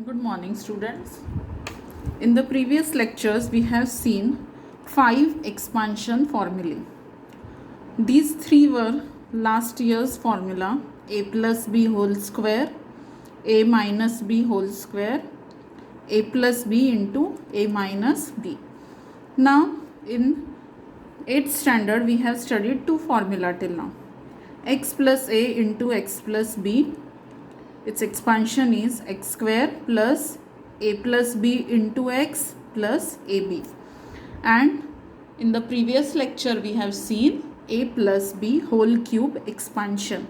Good morning, students. In the previous lectures, we have seen 5 expansion formulae. These 3 were last year's formula: a plus b whole square, a minus b whole square, a plus b into a minus b. Now, in 8th standard, we have studied 2 formula till now: x plus a into x plus b. Its expansion is x square plus a plus b into x plus ab. And in the previous lecture we have seen a plus b whole cube expansion,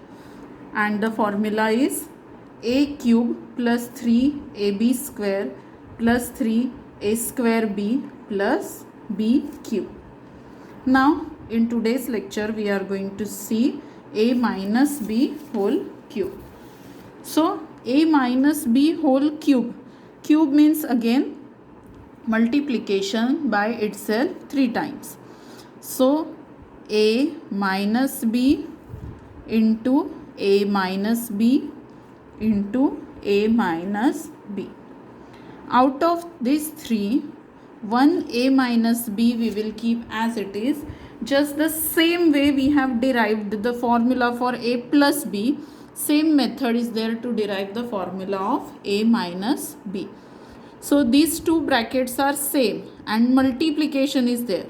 and the formula is a cube plus 3ab square plus 3a square b plus b cube. Now in today's lecture we are going to see a minus b whole cube. So a minus b whole cube. Cube means again multiplication by itself 3 times. So a minus b into a minus b into a minus b. Out of these 3, one a minus b we will keep as it is, just the same way we have derived the formula for a plus b. Same method is there to derive the formula of a minus b. So these two brackets are same and multiplication is there.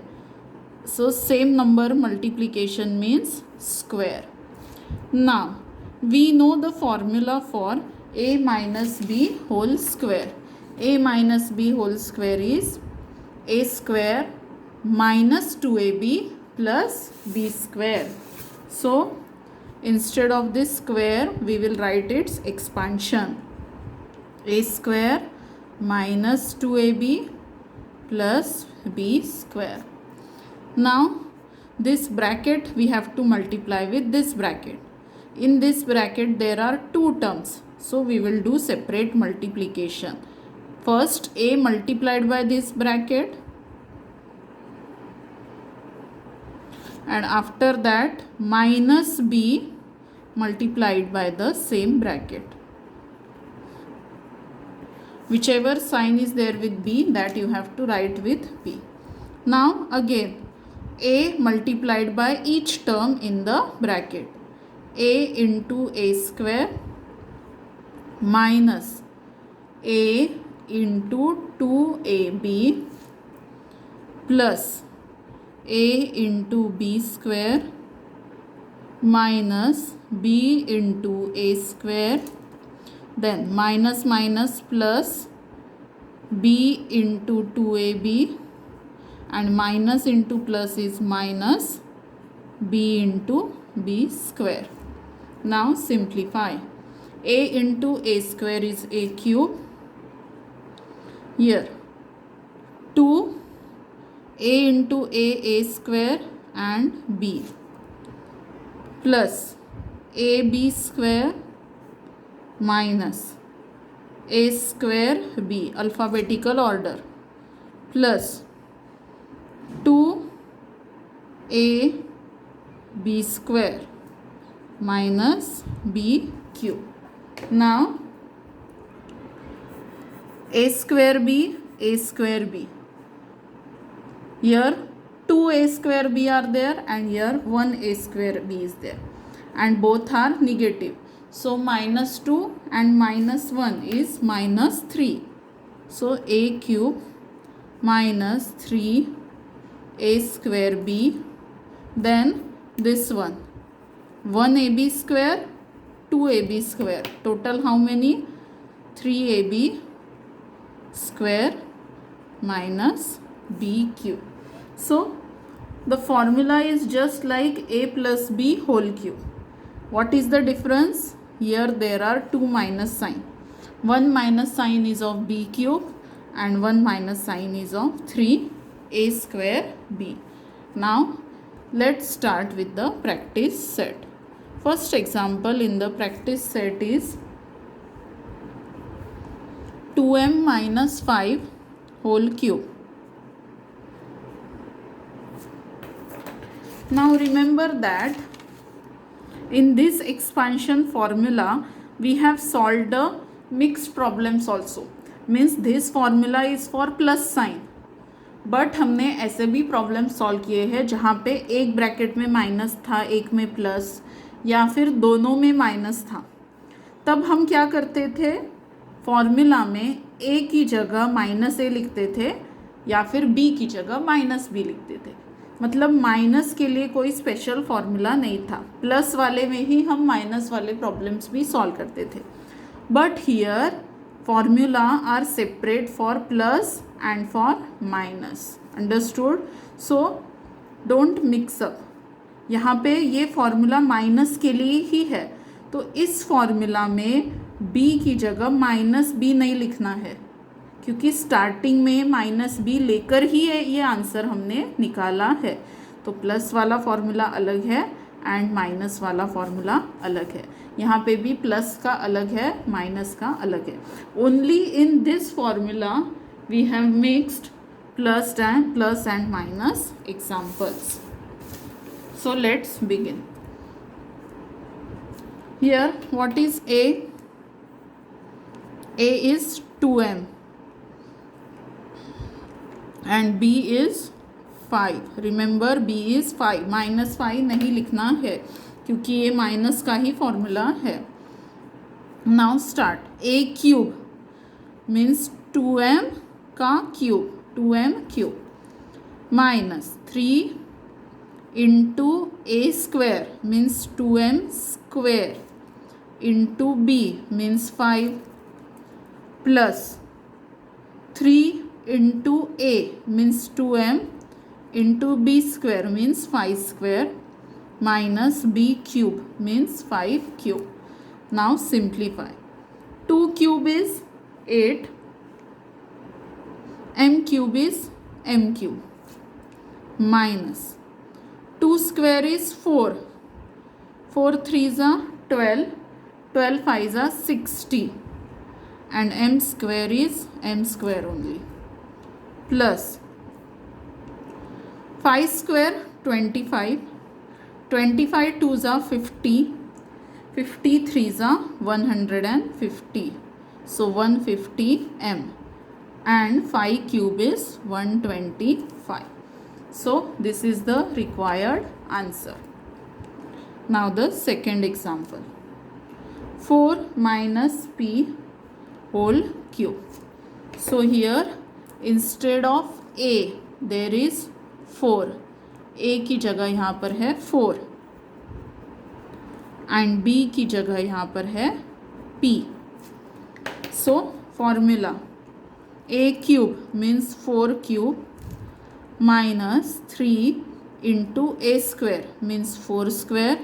So same number multiplication means square. Now we know the formula for a minus b whole square. A minus b whole square is a square minus 2ab plus b square. So instead of this square we will write its expansion: a square minus 2ab plus b square. Now this bracket we have to multiply with this bracket. In this bracket there are 2 terms, so we will do separate multiplication. First a multiplied by this bracket, and after that minus b multiplied by the same bracket. Whichever sign is there with b, that you have to write with b. Now again a multiplied by each term in the bracket: a into a square minus a into 2ab plus a into b square minus b into a square, then minus minus plus b into 2ab, and minus into plus is minus b into b square. Now simplify. A into a square is a cube. Here 2 a into a square and b plus ab square minus a square b, alphabetical order, plus 2a b square minus b cube. Now a square b, a square b. Here 2a square b are there and here 1a square b is there, and both are negative. So minus 2 and minus 1 is minus 3. So a cube minus 3a square b. Then this one 1ab square, 2ab square. Total how many? 3ab square minus b cube. So the formula is just like a plus b whole cube. What is the difference? Here there are 2 minus sign. One minus sign is of b cube and one minus sign is of 3a square b. Now let's start with the practice set. First example in the practice set is 2m minus 5 whole cube. Now remember that in this expansion formula we have solved the mixed problems also. Means this formula is for plus sign. But हमने ऐसे भी problem solve किए हैं जहाँ पे एक bracket में minus था, एक में प्लस, या फिर दोनों में माइनस था. तब हम क्या करते थे, फॉर्मूला में ए की जगह माइनस ए लिखते थे या फिर बी की जगह माइनस बी लिखते थे. मतलब माइनस के लिए कोई स्पेशल फॉर्मूला नहीं था, प्लस वाले में ही हम माइनस वाले प्रॉब्लम्स भी सॉल्व करते थे. But here formula are separate for plus and for minus. Understood? So don't mix up. यहाँ पे ये फॉर्मूला माइनस के लिए ही है, तो इस फॉर्मूला में b की जगह माइनस बी नहीं लिखना है, क्योंकि स्टार्टिंग में माइनस बी लेकर ही ये आंसर हमने निकाला है. तो प्लस वाला फॉर्मूला अलग है एंड माइनस वाला फॉर्मूला अलग है. यहाँ पे भी प्लस का अलग है, माइनस का अलग है. Only in this formula we have mixed plus and minus examples. So let's begin. Here what is A? A is 2m and B is 5. Remember B is 5. Minus 5 नहीं लिखना है क्योंकि ये माइनस का ही फॉर्मूला है. Now start. A cube means 2m का cube, 2m cube minus 3 into a square means 2m square into b means 5 plus 3 into a means 2m into b square means 5 square minus b cube means 5 cube. Now simplify. 2 cube is 8, m cube is m cube minus 2 square is 4, 4 3s are 12, 12 5s are 60 and m square is m square only plus 5 square 25, 25 2s are 50, 50 3s are 150, so 150 m and 5 cube is 125. So this is the required answer. Now the second example. 4 minus p whole cube. So here instead of a there is 4. a की जगह यहाँ पर है 4 and b की जगह यहाँ पर है p. So formula a cube means 4 cube minus 3 into a square means 4 square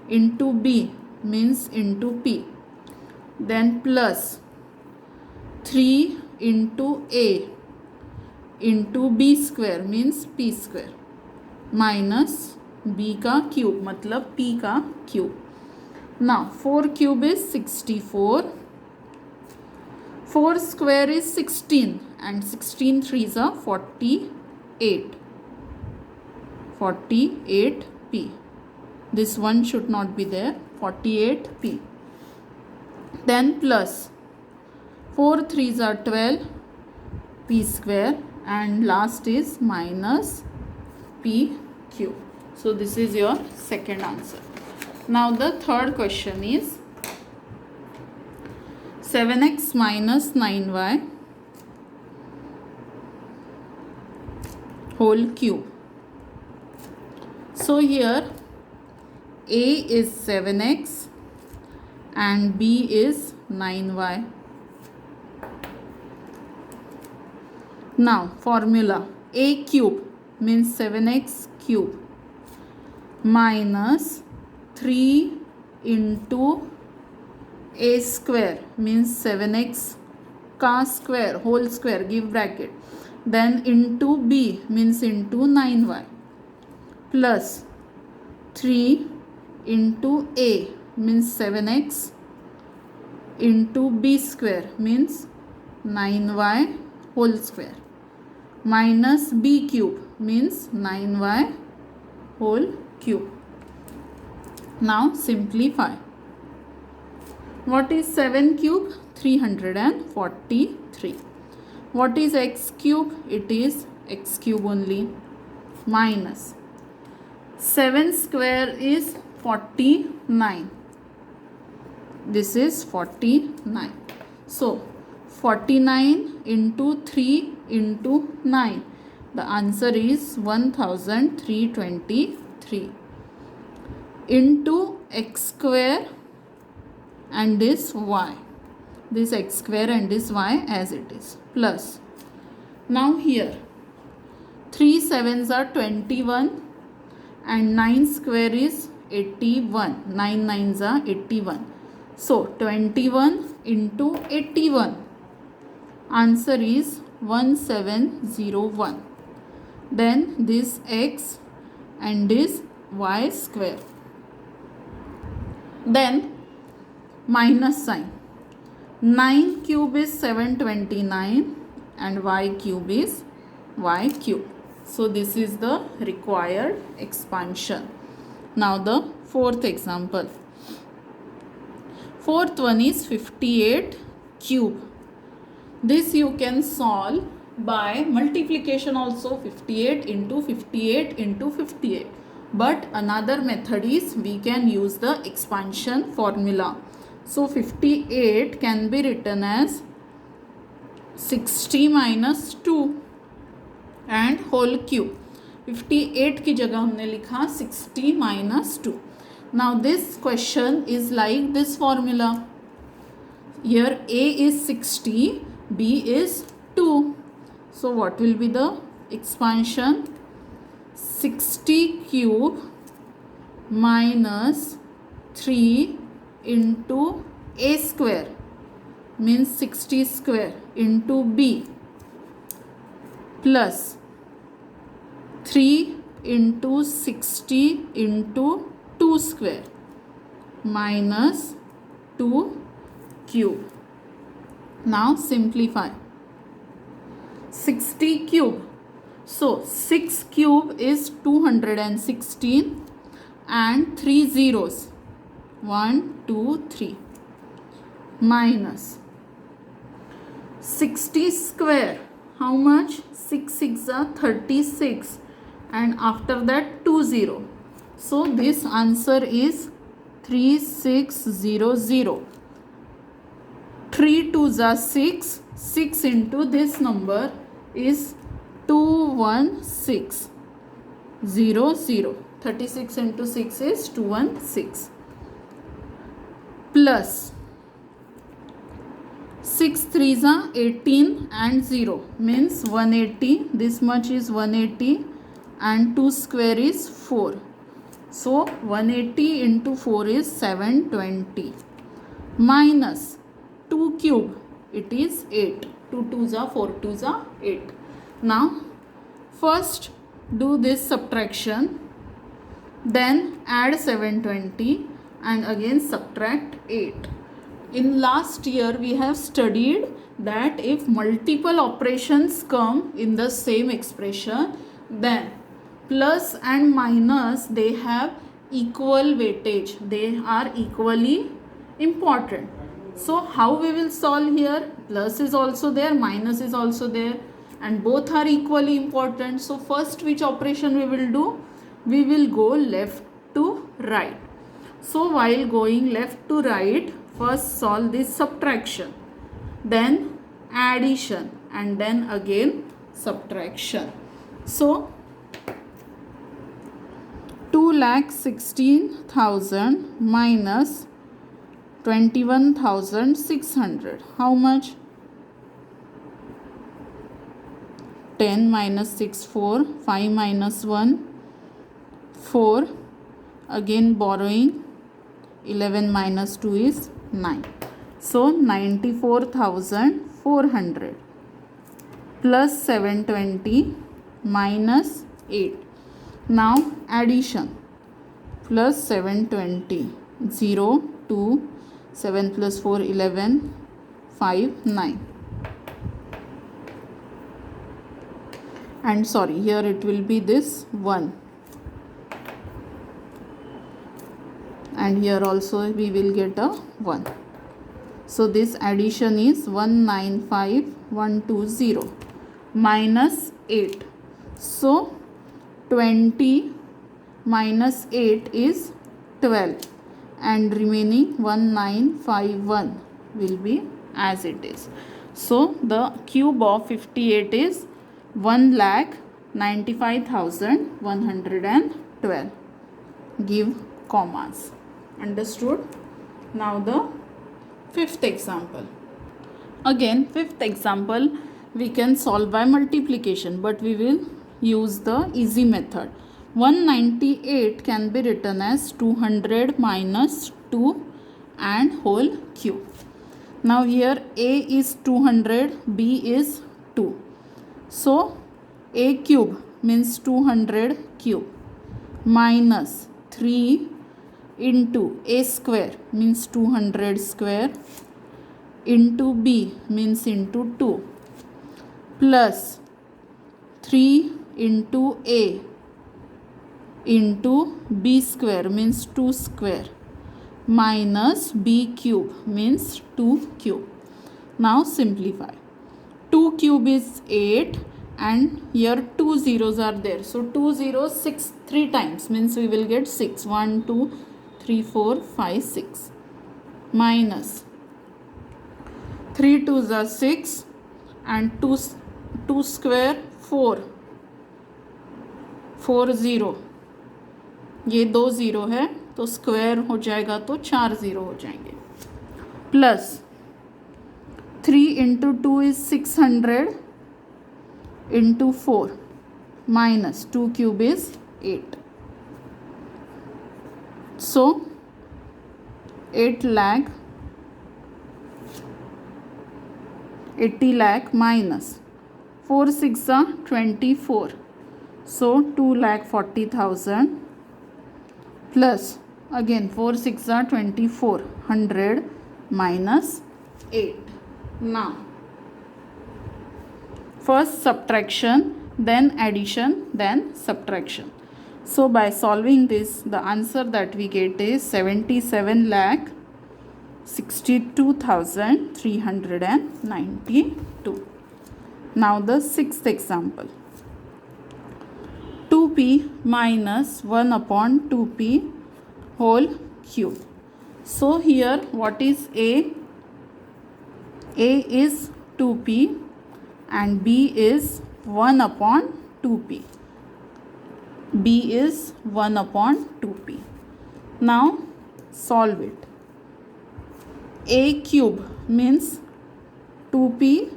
into b means into p, then plus 3 into a into b square means p square minus b का cube मतलब p का cube. Now 4 cube is 64, 4 square is 16 and 16 3s are 48, 48p. This one should not be there, 48p. Then plus 4 3s are 12, p square and last is minus p cube. So this is your second answer. Now the third question is 7x minus 9y whole cube. So here a is 7x and b is 9y. Now formula a cube means 7x cube minus 3 into a square means 7x का square whole square, give bracket, then into b means into 9y plus 3 into a means 7x into b square means 9y whole square minus b cube means 9y whole cube. Now simplify. What is 7 cube? 343. What is x cube? It is x cube only. Minus 7 square is 49. This is 49. So 49 into 3 into 9. The answer is 1323 into x square and this y. This x square and this y as it is. Plus. Now here 3 sevens are 21 and 9 square is 81. 9 nines are 81. So 21 into 81. Answer is 1701. Then this x and this y square. Then minus sign. 9 cube is 729 and y cube is y cube. So this is the required expansion. Now the fourth example. Fourth one is 58 cube. This you can solve by multiplication also, 58 into 58 into 58. But another method is we can use the expansion formula. So 58 can be written as 60 minus 2 and whole cube. 58 की जगह हमने लिखा 60 minus 2. Now this question is like this formula. Here A is 60, B is 2. So what will be the expansion? 60 cube minus 3 into A square means 60 square into B plus 3 into 60 into 2 square minus 2 cube. Now simplify. 60 cube. So 6 cube is 216 and 3 zeros. 1, 2, 3 minus 60 square. How much? 6 6 are 36 and after that 2 0. So this answer is 3600. 3 2s are 6. 6 into this number is 21600. 36 into 6 is 216. Plus 6 3s are 18 and 0 means 180. This much is 180 and 2 square is 4. So 180 into 4 is 720 minus 2 cube. It is 8. 2 2s are 4 2s are 8. Now first do this subtraction, then add 720 and again subtract 8. In last year we have studied that if multiple operations come in the same expression, then plus and minus, they have equal weightage. They are equally important. So how we will solve here? Plus is also there, minus is also there and both are equally important. So first which operation we will do? We will go left to right. So while going left to right, first solve this subtraction, then addition and then again subtraction. So 2,16,000 minus 21,600. How much? 10 minus 6 4. 5 minus 1 4. Again borrowing. 11 minus 2 is 9. So 94,400 plus 720 minus 8. Now addition. Plus 720. 0, 2, 7 plus 4, 11, 5, 9. And sorry, here it will be this 1. And here also we will get a 1. So this addition is 195120 minus 8. So 20 minus 8 is 12 and remaining 1951 will be as it is. So the cube of 58 is 1,95,112. Give commas. Understood? Now the fifth example. Again, fifth example we can solve by multiplication, but we will use the easy method. 198 can be written as 200 minus 2 and whole cube. Now here A is 200, B is 2. So A cube means 200 cube minus 3 into A square means 200 square into B means into 2 plus 3 into A into B square means 2 square minus B cube means 2 cube. Now simplify. 2 cube is 8 and here 2 zeros are there. So 2 zeros 6 3 times means we will get 6. 1, 2, 3, 4, 5, 6 minus 3 2s are 6 and 2 square 4 4 0. ये 2 zero है तो square हो जाएगा तो 4 zero हो जाएंगे plus 3 into 2 is 600 into 4 minus 2 cube is 8. So 80 lakh minus 4 6 are 24. So 2,40,000 plus again 4 6 are 24. 100 minus 8. Now first subtraction, then addition, then subtraction. So by solving this, the answer that we get is 77,62,392. Now the sixth example. 2p minus 1 upon 2p whole cube. So here what is A? A is 2p and B is 1 upon 2p. B is 1 upon 2p. Now solve it. A cube means 2p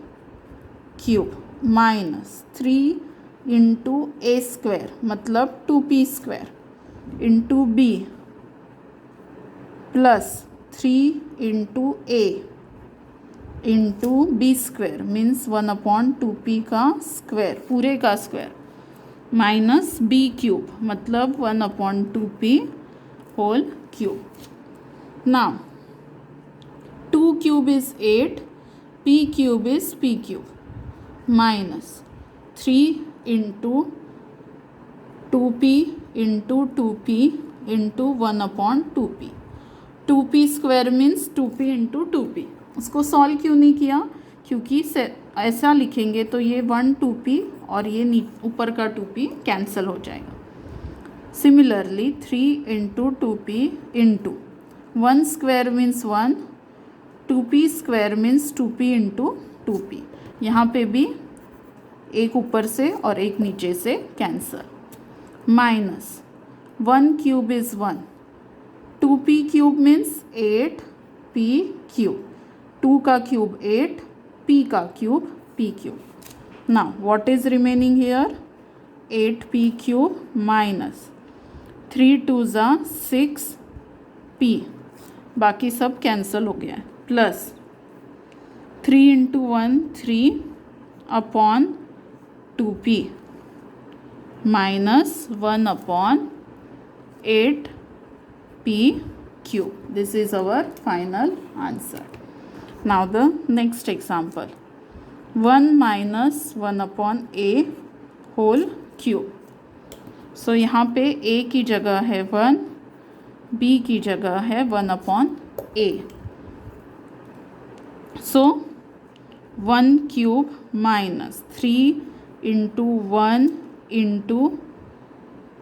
cube minus 3 into A square मतलब 2p square into B plus 3 into A into B square means 1 upon 2p का square पूरे का square minus B cube मतलब 1 upon 2p whole cube. Now 2 cube is 8, p cube is p cube minus 3 into 2p into 2p into 1 upon 2p. 2p square means 2p into 2p. उसको solve क्यों नहीं किया? क्योंकि ऐसा लिखेंगे तो ये 1 2p और ये ऊपर का 2p कैंसिल हो जाएगा. Similarly 3 into 2p into 1 square means 1, 2p square means 2p into 2p. यहाँ पे भी एक ऊपर से और एक नीचे से cancel minus 1 cube is 1, 2p cube means 8p cube, 2 का क्यूब 8, p का cube p cube. Now what is remaining here? 8p cube minus 3 2s are 6p, बाकी सब कैंसिल हो गया है, plus 3 into 1 3 upon 2p minus 1 upon 8p cube. This is our final answer. Now the next example. 1 minus 1 upon a whole cube. So यहाँ पे a की जगह है 1, b की जगह है 1 upon a. So 1 cube minus 3 into 1 into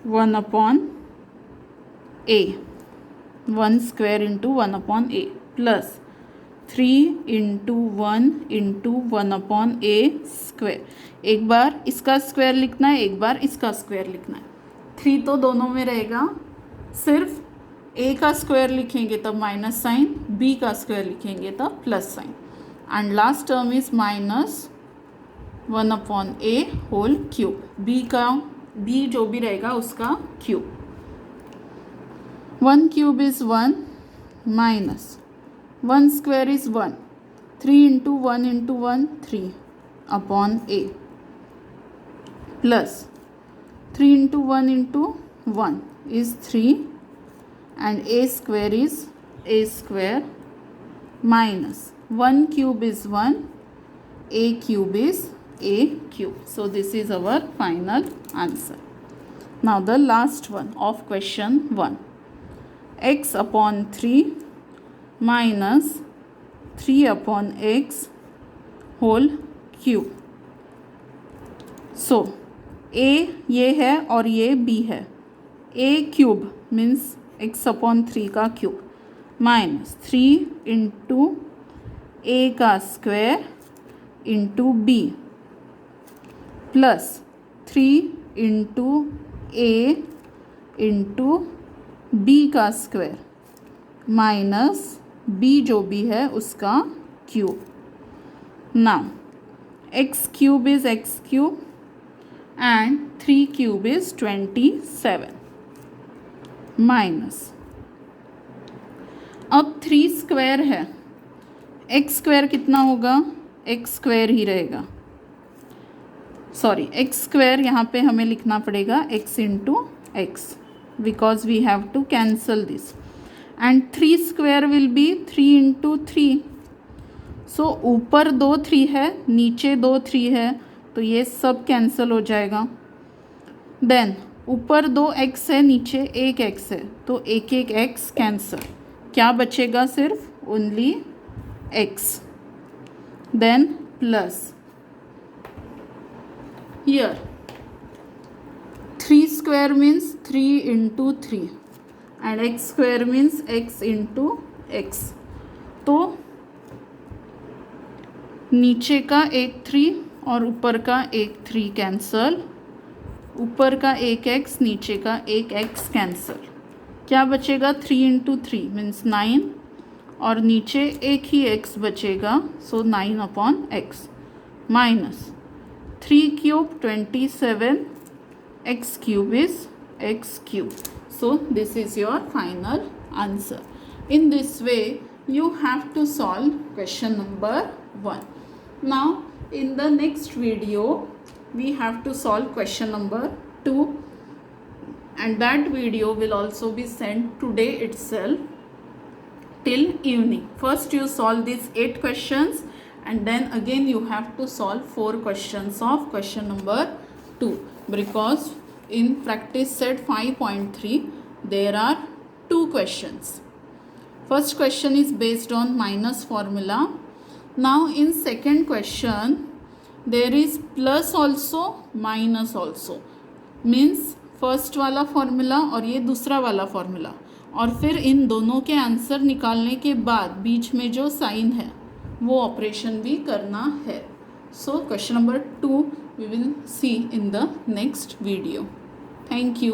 1 upon A, 1 square into 1 upon a plus 3 into 1 into 1 upon A square. एक बार इसका स्क्वायर लिखना है, एक बार इसका स्क्वायर लिखना है। 3 तो दोनों में रहेगा, सिर्फ ए का स्क्वायर लिखेंगे तब माइनस साइन, बी का स्क्वायर लिखेंगे तब plus sign, and last term is minus 1 upon a whole cube. B जो भी रहेगा उसका cube. 1 cube is 1 minus 1 square is 1, 3 into 1 into 1 3 upon a plus 3 into 1 into 1 is 3 and a square is a square minus 1 cube is 1, a cube is a cube. So this is our final answer. Now the last one of question 1. X upon 3 minus 3 upon x whole cube. So a ये है और ये b है। a cube means x upon 3 का cube minus 3 into a का square into b plus 3 into a into b का square minus b जो भी है उसका cube. Now x cube is x cube and 3 cube is 27 minus, अब 3 square है, x square कितना होगा, x स्क्वायर ही रहेगा, सॉरी x स्क्वायर यहाँ पे हमें लिखना पड़ेगा x into x because we have to cancel this, and 3 square will be 3 into 3। So ऊपर 2 3 है, नीचे 2 3 है, तो ये सब कैंसिल हो जाएगा। देन ऊपर 2 x है, नीचे 1 x है, तो एक एक x कैंसिल, क्या बचेगा, सिर्फ only x। Then plus here 3 square means 3 into 3 and x square means x into x, तो नीचे का एक 3 और ऊपर का एक 3 कैंसल, ऊपर का एक x नीचे का एक x कैंसल, क्या बचेगा 3 इंटू 3 मीन्स 9 और नीचे एक ही x बचेगा, सो 9 upon x minus 3 cube 27, x cube is x cube. So this is your final answer. In this way you have to solve question number 1. Now in the next video we have to solve question number 2, and that video will also be sent today itself till evening. First you solve these 8 questions and then again you have to solve 4 questions of question number 2, because in practice set 5.3 there are 2 questions. First question is based on minus formula. Now in second question there is plus also minus also, means first वाला formula और ये दूसरा वाला formula, और फिर इन दोनों के answer निकालने के बाद बीच में जो साइन है वो ऑपरेशन भी करना है। So question number 2 we will see in the next video. Thank you.